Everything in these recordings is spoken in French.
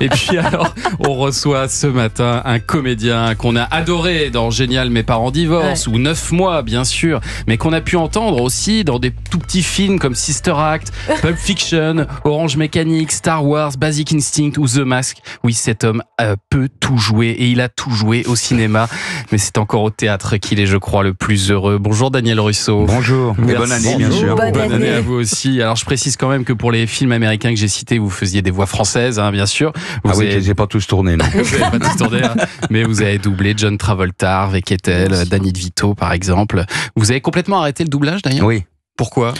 Et puis alors, on reçoit ce matin un comédien qu'on a adoré dans Génial, mes parents divorcent, ou 9 mois, bien sûr, mais qu'on a pu entendre aussi dans des tout petits films comme Sister Act, Pulp Fiction, Orange Mécanique, Star Wars, Basic Instinct ou The Mask. Oui, cet homme peut tout jouer et il a tout joué au cinéma, mais c'est encore au théâtre qu'il est, je crois, le plus heureux. Bonjour Daniel Russo. Bonjour, et bonne année, bien sûr. Bonne année à vous aussi. Alors je précise quand même que pour les films américains que j'ai cités, vous faisiez des voix françaises, hein, bien sûr. Oui, je les ai pas tous tournés, non. Vous n'avez pas tous tourné, hein, mais vous avez doublé John Travolta, Harvey Keitel, Danny DeVito, par exemple. Vous avez complètement arrêté le doublage, d'ailleurs ? Oui. Pourquoi ?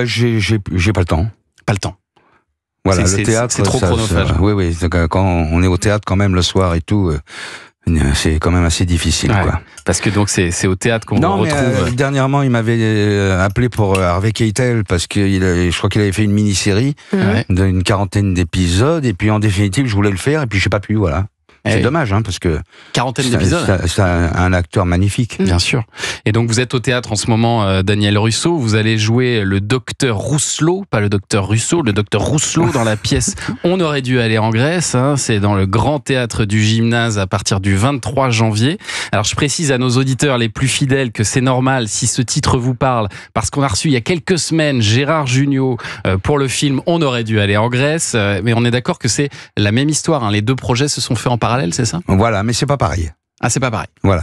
J'ai pas le temps. Pas le temps. Voilà, le théâtre, c'est trop chronophage. Oui. Quand on est au théâtre quand même le soir et tout, c'est quand même assez difficile, quoi. Parce que donc c'est au théâtre qu'on vous retrouve. Dernièrement, il m'avait appelé pour Harvey Keitel parce que je crois qu'il avait fait une mini-série d'une 40aine d'épisodes et puis en définitive, je voulais le faire et puis j'ai pas pu, voilà. C'est dommage, hein, parce que 40aine d'épisodes. C'est un acteur magnifique. Bien sûr. Et donc vous êtes au théâtre en ce moment, Daniel Russo. Vous allez jouer le docteur Rousselot, pas le docteur Russo, le docteur Rousselot dans la pièce On aurait dû aller en Grèce. Hein, c'est dans le grand théâtre du Gymnase à partir du 23 janvier. Alors je précise à nos auditeurs les plus fidèles que c'est normal si ce titre vous parle, parce qu'on a reçu il y a quelques semaines Gérard Jugnot pour le film On aurait dû aller en Grèce. Mais on est d'accord que c'est la même histoire. Hein, les deux projets se sont faits en parallèle. C'est ça ? Voilà, mais c'est pas pareil. Ah, c'est pas pareil. Voilà.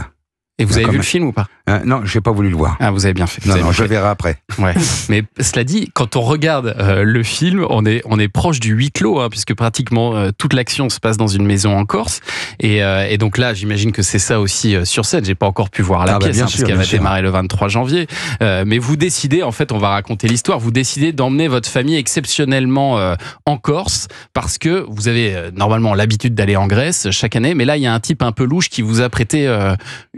Et vous avez vu le film ou pas ? Non, j'ai pas voulu le voir. Ah, vous avez bien fait. Non, je le verrai après. Ouais. Mais cela dit, quand on regarde le film, on est proche du huis clos, hein, puisque pratiquement toute l'action se passe dans une maison en Corse. Et donc là, j'imagine que c'est ça aussi sur scène. J'ai pas encore pu voir la pièce, parce qu'elle va démarrer le 23 janvier. Mais vous décidez, en fait, on va raconter l'histoire. Vous décidez d'emmener votre famille exceptionnellement en Corse, parce que vous avez normalement l'habitude d'aller en Grèce chaque année. Mais là, il y a un type un peu louche qui vous a prêté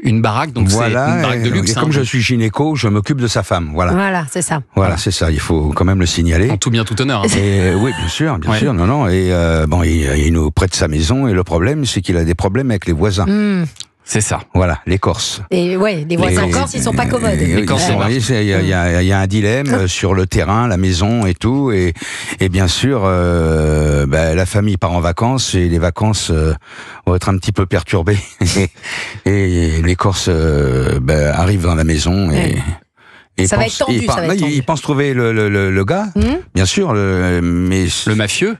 une baraque, donc voilà, c'est une baraque de luxe. Et comme je suis gynéco, je m'occupe de sa femme. Voilà, c'est ça. Voilà, c'est ça. Il faut quand même le signaler. En tout bien, tout honneur. Hein. Et, oui, bien sûr. Non. Et bon, il nous prête sa maison et le problème, c'est qu'il a des problèmes avec les voisins. C'est ça. Voilà, les Corses. Et les voisins corses, ils sont pas commodes. Les Corses, il y a un dilemme sur le terrain, la maison et tout, et bien sûr, la famille part en vacances et les vacances vont être un petit peu perturbées et les Corses arrivent dans la maison et ça va être tendu, il pense trouver le gars, bien sûr, mais le mafieux.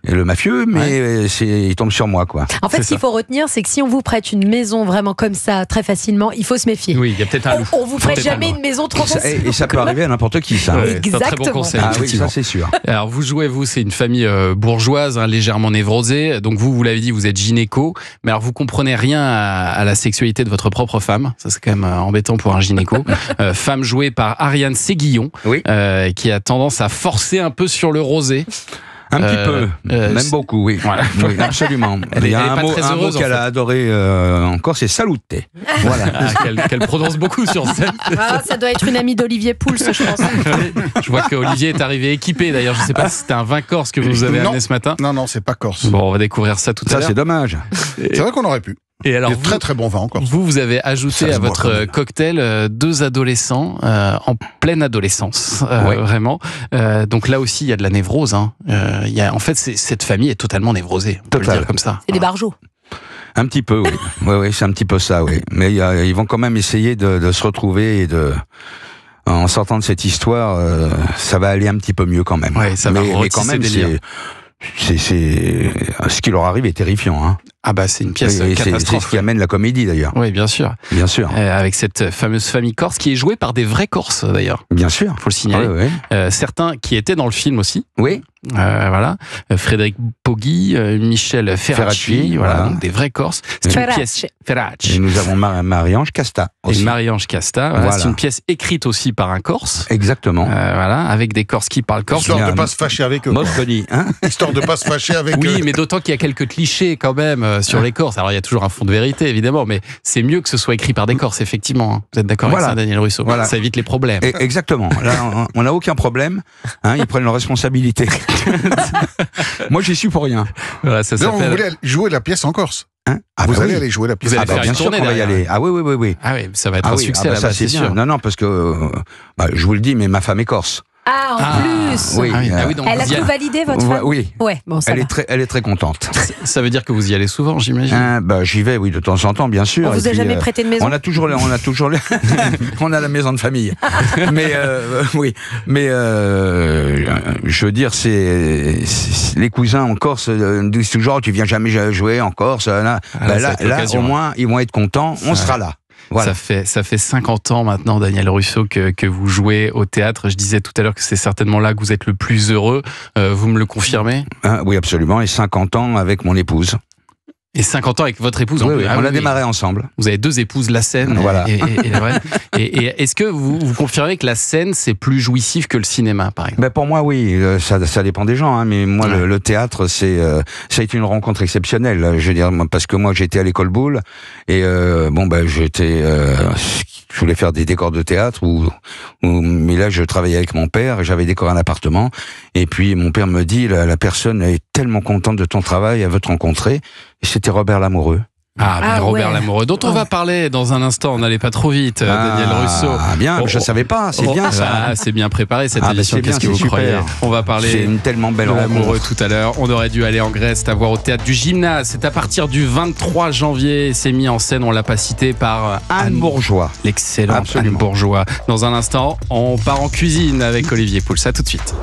Mais il tombe sur moi, quoi. En fait, ce qu'il faut retenir, c'est que si on vous prête une maison vraiment comme ça, très facilement, il faut se méfier. Oui, il y a peut-être un loup. On vous prête jamais une maison trop ancienne. Et ça peut arriver à n'importe qui, ça. Exactement. C'est un très bon conseil. Ah oui, ça c'est sûr. Alors vous jouez, c'est une famille bourgeoise, hein, légèrement névrosée. Donc vous l'avez dit, vous êtes gynéco, mais alors vous comprenez rien à la sexualité de votre propre femme. Ça c'est quand même embêtant pour un gynéco. Femme jouée par Ariane Séguillon, qui a tendance à forcer un peu sur le rosé. Un petit peu, même beaucoup, oui. Voilà. Oui, absolument. Il y a un mot qu'elle a adoré encore, c'est salute. Voilà. Qu'elle prononce beaucoup sur scène. Ah, ça doit être une amie d'Olivier Pouls, je pense. Je vois qu'Olivier est arrivé équipé, d'ailleurs. Je ne sais pas si c'était un vin corse que vous avez amené ce matin. Non, c'est pas corse. Bon, on va découvrir ça tout à l'heure. Ça, c'est dommage. C'est vrai qu'on aurait pu. Et alors, très très bon vin encore. Vous avez ajouté à votre cocktail 2 adolescents en pleine adolescence, vraiment. Donc là aussi, il y a de la névrose. Hein. En fait, cette famille est totalement névrosée, on peut le dire comme ça. C'est des barjots. Un petit peu, oui. Oui, c'est un petit peu ça, oui. Mais ils vont quand même essayer de se retrouver et en sortant de cette histoire, ça va aller un petit peu mieux quand même. Ouais, ça va mais quand même, ce qui leur arrive est terrifiant, hein. Ah bah c'est une pièce catastrophe. C'est ce qui amène la comédie d'ailleurs. Oui, bien sûr. Bien sûr. Avec cette fameuse famille corse qui est jouée par des vrais Corses d'ailleurs. Bien sûr. Faut le signaler. Certains qui étaient dans le film aussi. Oui. Voilà. Frédéric Poggi, Michel Ferracci, voilà, donc des vrais Corses. C'est une pièce Ferracci. Et nous avons Marie-Ange Casta aussi. Et Marie-Ange Casta. Voilà. C'est une pièce écrite aussi par un Corse. Exactement. Voilà, avec des Corses qui parlent corse. Histoire de pas se fâcher avec eux. Histoire de pas se fâcher avec eux. Oui, mais d'autant qu'il y a quelques clichés quand même sur les Corses. Alors il y a toujours un fond de vérité évidemment, mais c'est mieux que ce soit écrit par des Corses effectivement. Vous êtes d'accord avec ça, Daniel Russo? Voilà. Ça évite les problèmes. Exactement. Là, on n'a aucun problème. Ils prennent leurs responsabilités. Moi, j'y suis pour rien. Voilà, ça s'appelle... Vous voulez jouer la pièce en Corse? Vous allez aller jouer la pièce. Vous allez faire bien une sûr tournée qu'on va y aller. Ah oui. Ah oui, ça va être un succès là-bas, ça c'est sûr. Non, parce que je vous le dis, mais ma femme est corse. Ah, en plus. Oui. Donc Elle a vous y tout validé, votre Ouais, femme? oui. Ouais, bon, ça va. Elle est très contente. Ça veut dire que vous y allez souvent, j'imagine. J'y vais, oui, de temps en temps, bien sûr. On vous Et a puis, jamais prêté de maison? on a toujours on a la maison de famille. Mais oui, mais je veux dire, les cousins en Corse disent toujours, tu viens jamais jouer en Corse. Là, au moins, ils vont être contents. On sera là. Voilà. Ça fait 50 ans maintenant, Daniel Russo, que vous jouez au théâtre. Je disais tout à l'heure que c'est certainement là que vous êtes le plus heureux. Vous me le confirmez? Oui, absolument. Et 50 ans avec mon épouse. Et 50 ans avec votre épouse? Oui, on a démarré ensemble. Vous avez 2 épouses, la scène voilà. et la vraie. Et est-ce que vous confirmez que la scène, c'est plus jouissif que le cinéma, par exemple? Pour moi, oui. Ça dépend des gens. Mais moi, Ouais. le théâtre, ça a été une rencontre exceptionnelle. Je veux dire, parce que moi, j'étais à l'école Boulle. Et je voulais faire des décors de théâtre. Mais là, je travaillais avec mon père. J'avais décoré un appartement. Et puis, mon père me dit, la personne est tellement contente de ton travail, elle veut te rencontrer. Et c'était Robert Lamoureux. Robert ouais. Lamoureux, dont on va parler dans un instant. N'allez pas trop vite, Daniel Russo. Bien, je savais pas. C'est bien ça. C'est bien préparé cette émission. C'est bien, Qu'est-ce que c'est vous croyez? super. On va parler. C'est une tellement belle de rencontre. Lamoureux tout à l'heure. On aurait dû aller en Grèce, à voir au théâtre du Gymnase. C'est à partir du 23 janvier. C'est mis en scène, on l'a pas cité, par Anne Bourgeois. l'excellente Anne Absolument. Bourgeois. Dans un instant, on part en cuisine avec Olivier Pouls. À tout de suite.